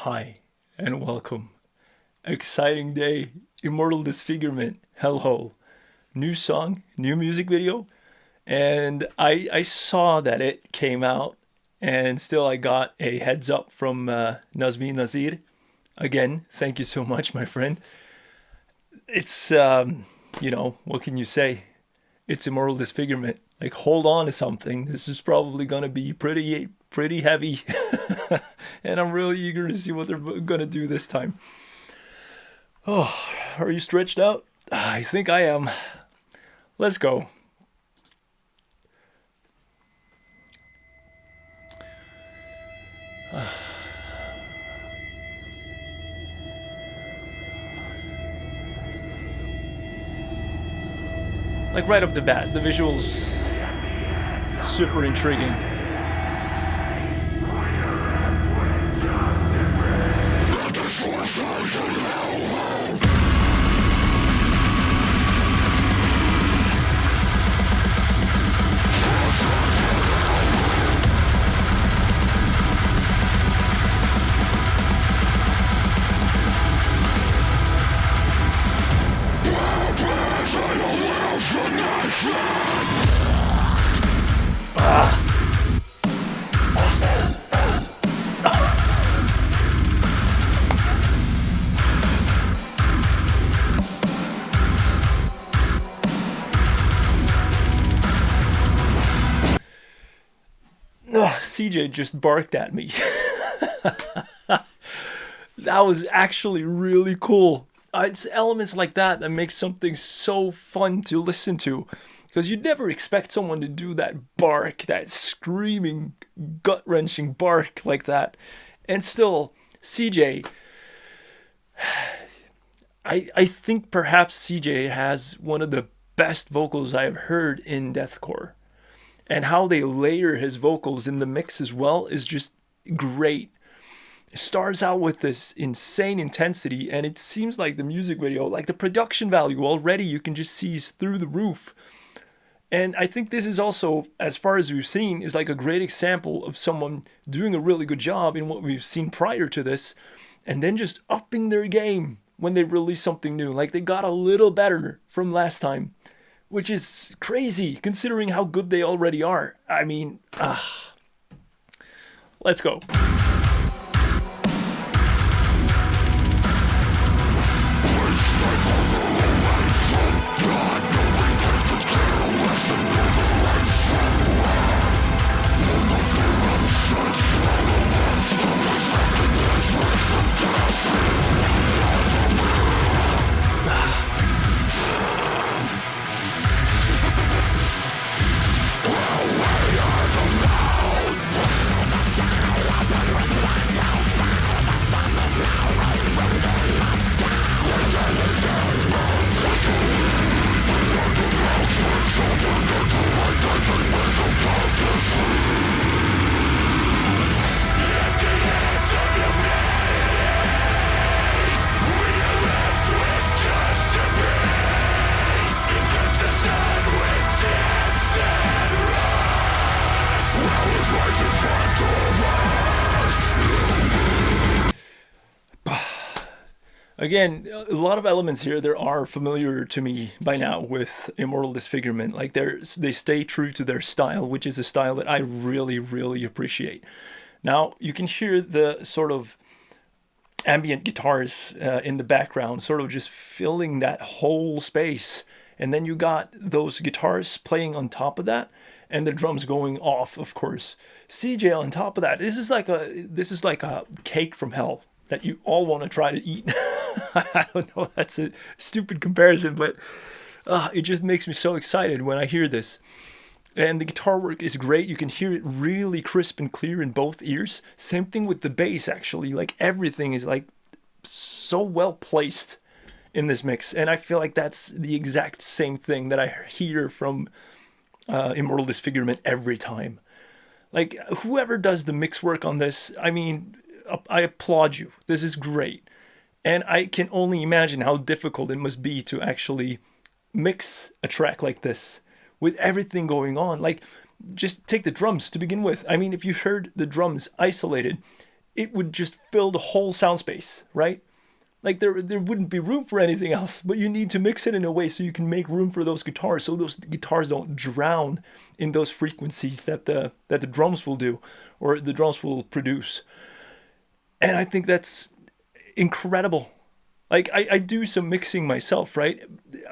Hi, and welcome. Exciting day. Immortal Disfigurement, Hellhole. New song, new music video. And I saw that it came out, and still I got a heads up from Nazmi Nazir. Again, thank you so much, my friend. It's, what can you say? It's Immortal Disfigurement. Like, hold on to something. This is probably gonna be pretty heavy. And I'm really eager to see what they're gonna do this time. Oh, are you stretched out? I think I am. Let's go. Like right off the bat, the visuals super intriguing. CJ just barked at me. That was actually really cool. It's elements like that that make something so fun to listen to. Because you'd never expect someone to do that bark, that screaming, gut wrenching bark like that. And still, CJ, I think perhaps CJ has one of the best vocals I've heard in deathcore. And how they layer his vocals in the mix as well is just great. It starts out with this insane intensity, and it seems like the music video, like the production value already, you can just see is through the roof. And I think this is also, as far as we've seen, is like a great example of someone doing a really good job in what we've seen prior to this, and then just upping their game when they release something new. Like they got a little better from last time, which is crazy considering how good they already are. I mean, let's go. Again, a lot of elements here there are familiar to me by now with Immortal Disfigurement. Like they stay true to their style, which is a style that I really appreciate. Now you can hear the sort of ambient guitars in the background, sort of just filling that whole space, and then you got those guitars playing on top of that, and the drums going off, of course. CJ on top of that. This is like a cake from hell that you all want to try to eat. I don't know, that's a stupid comparison, but it just makes me so excited when I hear this. And the guitar work is great. You can hear it really crisp and clear in both ears. Same thing with the bass, actually. Like everything is like so well placed in this mix. And I feel like that's the exact same thing that I hear from Immortal Disfigurement every time. Like whoever does the mix work on this, I mean, I applaud you. This is great. And I can only imagine how difficult it must be to actually mix a track like this with everything going on. Like, just take the drums to begin with. I mean, if you heard the drums isolated, it would just fill the whole sound space, right? Like there wouldn't be room for anything else, but you need to mix it in a way so you can make room for those guitars, so those guitars don't drown in those frequencies that the drums will do, or the drums will produce. And I think that's incredible. Like I do some mixing myself, right?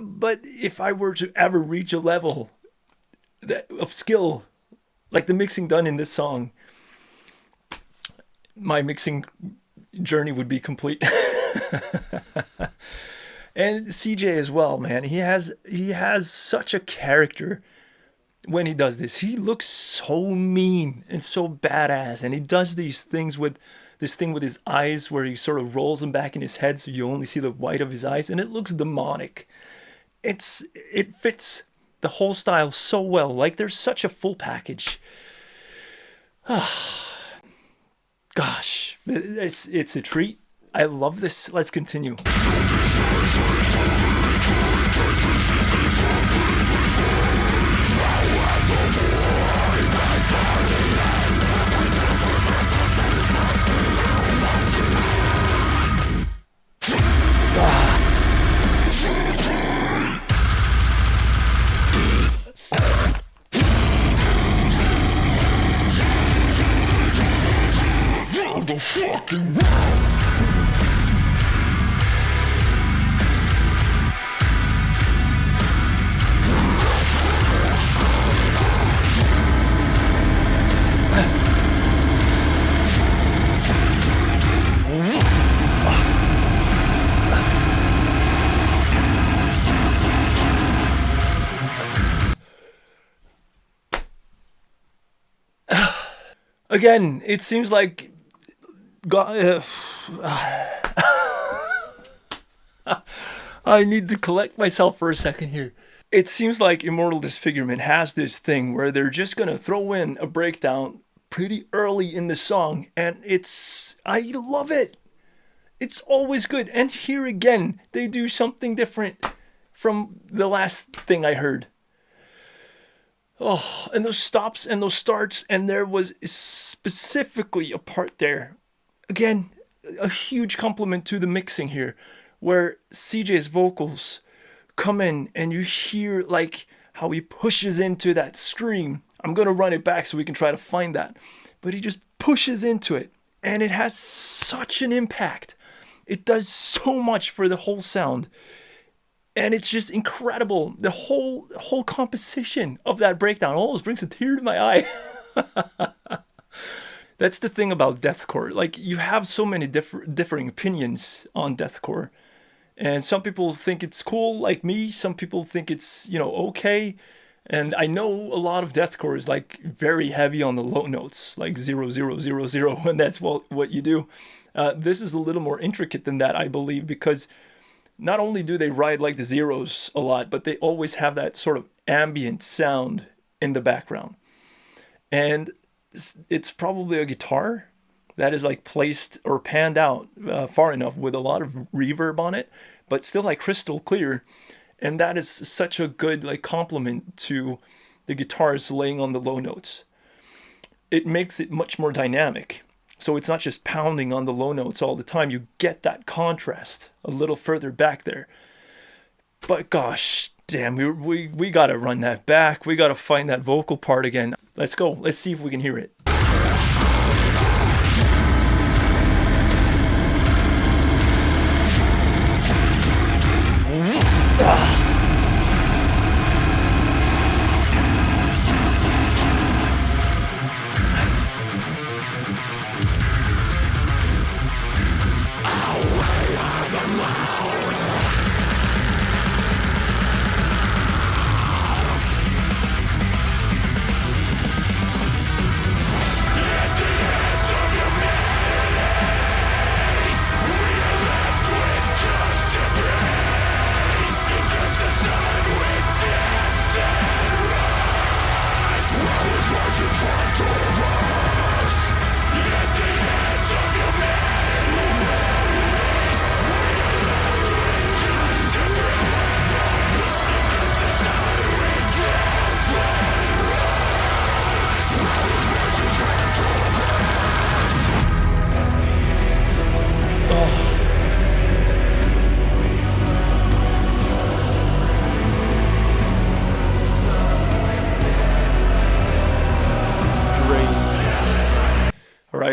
But if I were to ever reach a level of skill like the mixing done in this song, my mixing journey would be complete. And CJ as well, man. He has such a character when he does this. He looks so mean and so badass, and he does these things with this thing with his eyes where he sort of rolls them back in his head so you only see the white of his eyes, and it looks demonic. It fits the whole style so well. Like there's such a full package. Gosh, it's a treat. I love this. Let's continue. The fucking world. Again, it seems like God, I need to collect myself for a second here. It seems like Immortal Disfigurement has this thing where they're just gonna throw in a breakdown pretty early in the song, and I love it. It's always good. And here again, they do something different from the last thing I heard. Oh, and those stops and those starts, and there was specifically a part there. Again, a huge compliment to the mixing here, where CJ's vocals come in and you hear like how he pushes into that scream. I'm going to run it back so we can try to find that. But he just pushes into it, and it has such an impact. It does so much for the whole sound. And it's just incredible. The whole composition of that breakdown almost brings a tear to my eye. That's the thing about deathcore. Like, you have so many differing opinions on deathcore. And some people think it's cool, like me. Some people think it's, okay. And I know a lot of deathcore is like very heavy on the low notes, like 0, 0, 0, 0, and that's what you do. This is a little more intricate than that, I believe, because not only do they ride like the zeros a lot, but they always have that sort of ambient sound in the background. And it's probably a guitar that is like placed or panned out far enough with a lot of reverb on it, but still like crystal clear. And that is such a good like compliment to the guitars laying on the low notes. It makes it much more dynamic. So it's not just pounding on the low notes all the time. You get that contrast a little further back there. But gosh, damn, we got to run that back. We got to find that vocal part again. Let's go. Let's see if we can hear it.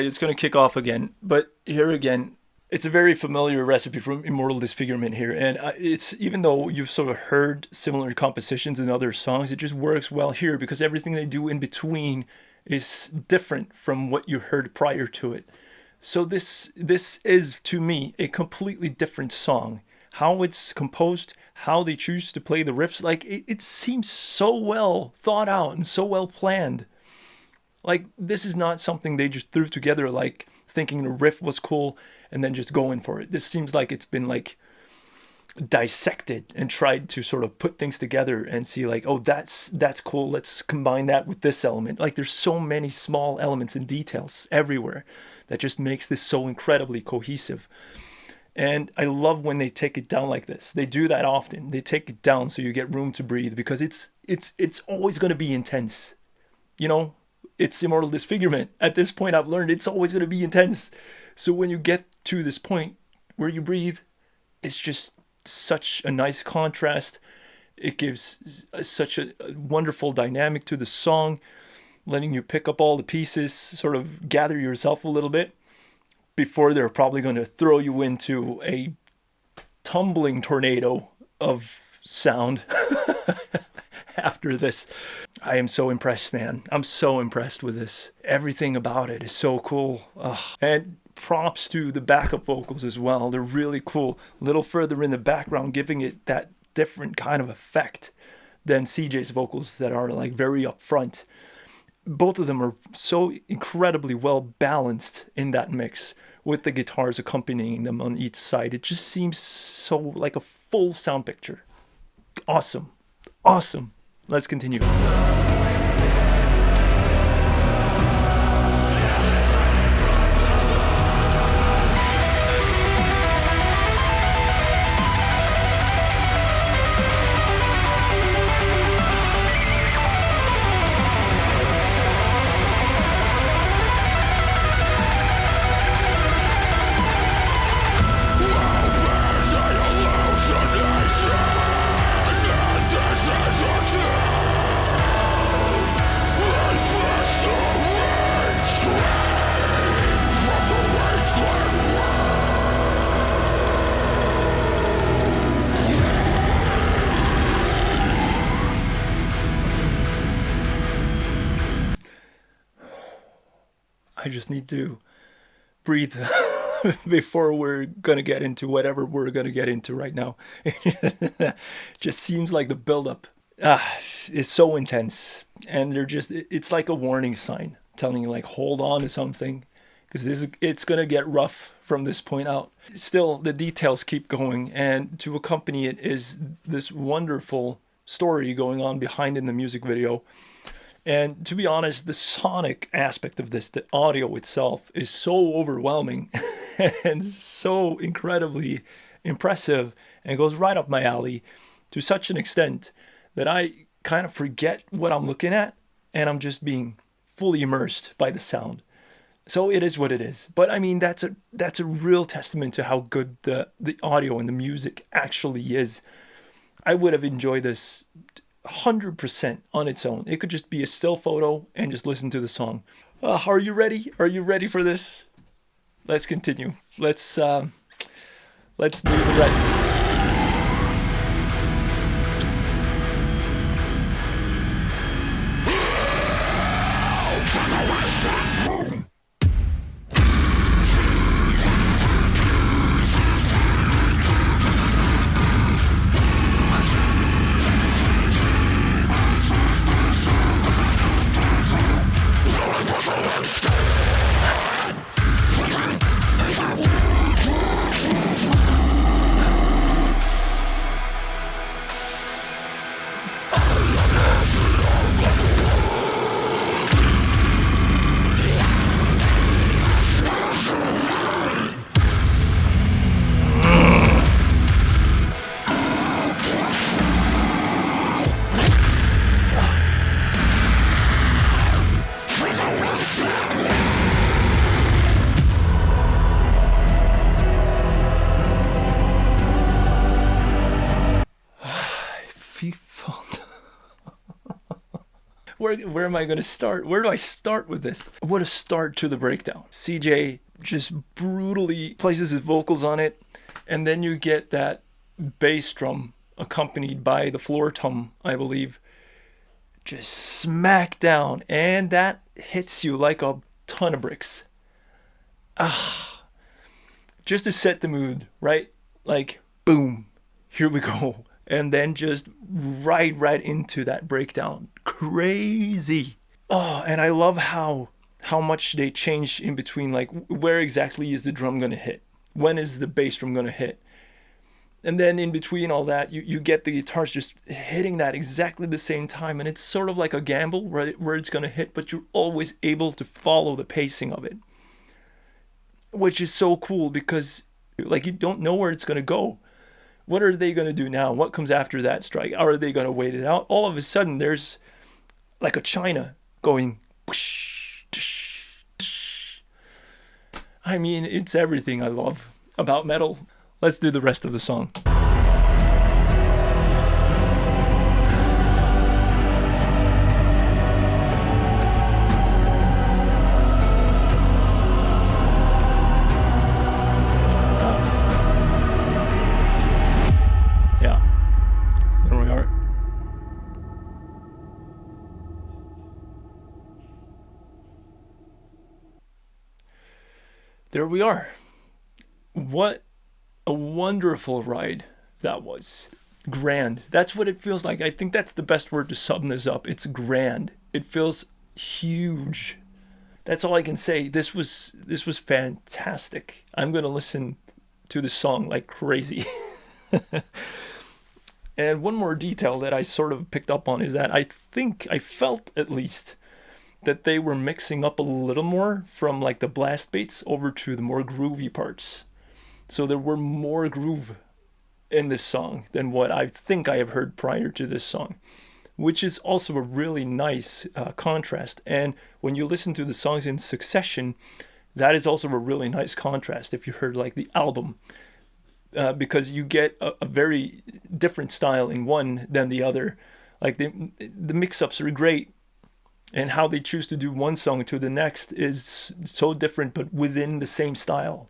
right, it's going to kick off again. But here again, it's a very familiar recipe from Immortal Disfigurement here. And it's, even though you've sort of heard similar compositions in other songs, it just works well here because everything they do in between is different from what you heard prior to it. So this is, to me, a completely different song. How it's composed, how they choose to play the riffs, like it seems so well thought out and so well planned. Like, this is not something they just threw together, like thinking the riff was cool and then just going for it. This seems like it's been like dissected and tried to sort of put things together and see like, oh, that's cool. Let's combine that with this element. Like, there's so many small elements and details everywhere that just makes this so incredibly cohesive. And I love when they take it down like this. They do that often. They take it down so you get room to breathe because it's always going to be intense. You know, it's Immortal Disfigurement. At this point, I've learned it's always going to be intense. So when you get to this point where you breathe, it's just such a nice contrast. It gives such a wonderful dynamic to the song, letting you pick up all the pieces, sort of gather yourself a little bit before they're probably going to throw you into a tumbling tornado of sound after this. I am so impressed, man. I'm so impressed with this. Everything about it is so cool. And props to the backup vocals as well. They're really cool. A little further in the background, giving it that different kind of effect than CJ's vocals that are like very upfront. Both of them are so incredibly well balanced in that mix with the guitars accompanying them on each side. It just seems so like a full sound picture. Awesome. Awesome. Let's continue. I just need to breathe before we're going to get into whatever we're going to get into right now. Just seems like the buildup is so intense. And it's like a warning sign telling you, like, hold on to something. Because it's going to get rough from this point out. Still, the details keep going. And to accompany it is this wonderful story going on behind in the music video. And to be honest, the sonic aspect of this, the audio itself, is so overwhelming and so incredibly impressive and goes right up my alley to such an extent that I kind of forget what I'm looking at and I'm just being fully immersed by the sound. So it is what it is. But I mean, that's a real testament to how good the audio and the music actually is. I would have enjoyed this 100% on its own. It could just be a still photo and just listen to the song. Are you ready? Are you ready for this? Let's continue. Let's do the rest. where am I going to start? Where do I start with this? What a start to the breakdown. CJ just brutally places his vocals on it, and then you get that bass drum accompanied by the floor tom, I believe, just smack down, and that hits you like a ton of bricks. Just to set the mood, right? Like, boom, here we go. And then just right into that breakdown. Crazy. Oh, and I love how much they change in between, like, where exactly is the drum gonna hit? When is the bass drum gonna hit? And then in between all that, you get the guitars just hitting that exactly the same time. And it's sort of like a gamble where it's gonna hit, but you're always able to follow the pacing of it. Which is so cool because, like, you don't know where it's gonna go. What are they gonna do now? What comes after that strike? Are they gonna wait it out? All of a sudden, there's like a china going. I mean, it's everything I love about metal. Let's do the rest of the song. Yeah, there we are. There we are. What a wonderful ride that was. Grand. That's what it feels like. I think that's the best word to sum this up. It's grand. It feels huge. That's all I can say. This was fantastic. I'm going to listen to the song like crazy. And one more detail that I sort of picked up on is that I felt at least that they were mixing up a little more from like the blast beats over to the more groovy parts. So there were more groove in this song than what I think I have heard prior to this song, which is also a really nice contrast. And when you listen to the songs in succession, that is also a really nice contrast if you heard like the album, because you get a very different style in one than the other. Like the mix-ups are great, and how they choose to do one song to the next is so different, but within the same style.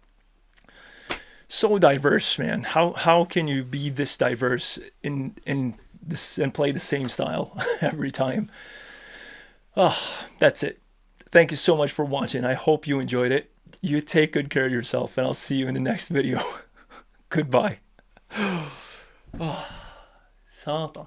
So diverse, man. How can you be this diverse in this and play the same style every time? Oh, that's it. Thank you so much for watching. I hope you enjoyed it. You take good care of yourself, and I'll see you in the next video. Goodbye. Oh, Satan.